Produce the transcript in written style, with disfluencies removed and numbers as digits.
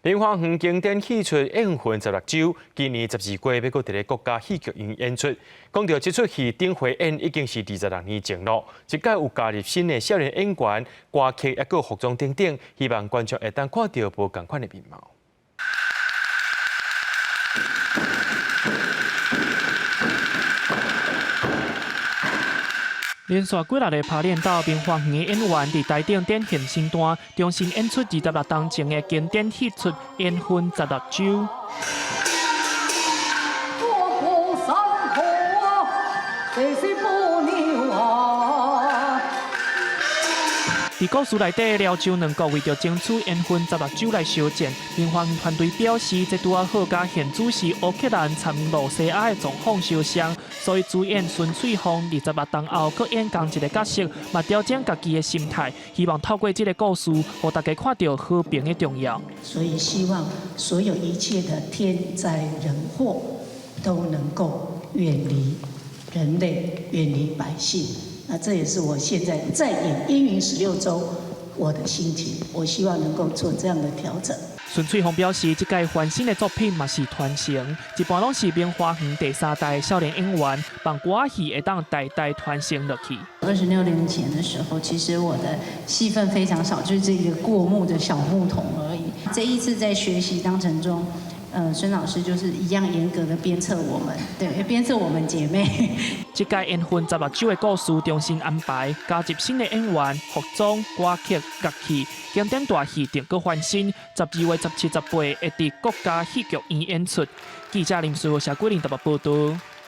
林华园经典戏出演魂16周，今年12月要搁伫咧国家戏剧院演出。讲到这出戏顶回演已经是26年前咯，这届有加入新的少年演员、歌曲，也搁服装等等，希望观众会当看到无同款的面貌。 连续几日的排练到明华园的演员伫台顶展现身段，重新演出26年前的经典戏出《烟魂16周》。伫故事内底，辽州两国为着争取烟魂16周来相战，明华园团队表示，这拄啊好甲现主席乌克兰参罗西亚的状况相像，所以主演孙翠凤26年后，搁演同一个角色，嘛调整家己的心态，希望透过这个故事，让大家看到和平的重要。所以希望所有一切的天灾人祸都能够远离人类，远离百姓。 那这也是我现在在演《烟云16周》我的心情，我希望能够做这样的调整。孙翠凤表示，这届翻新的作品嘛是传承，一般拢是明华园第3代少年演员，帮歌仔戏会当代代传承落去。26年前的时候，其实我的戏份非常少，就是这个过目的小牧童而已。这一次在学习当程中。 孙老师就是一样严格的鞭策我们，对，鞭策我们姐妹。这届烟魂16周的故事重新安排，加入新的演员、服装、歌曲、乐器，经典大戏定搁翻新。12月17、18会伫国家戏剧院演出。记者林瑞和谢桂林台北报道。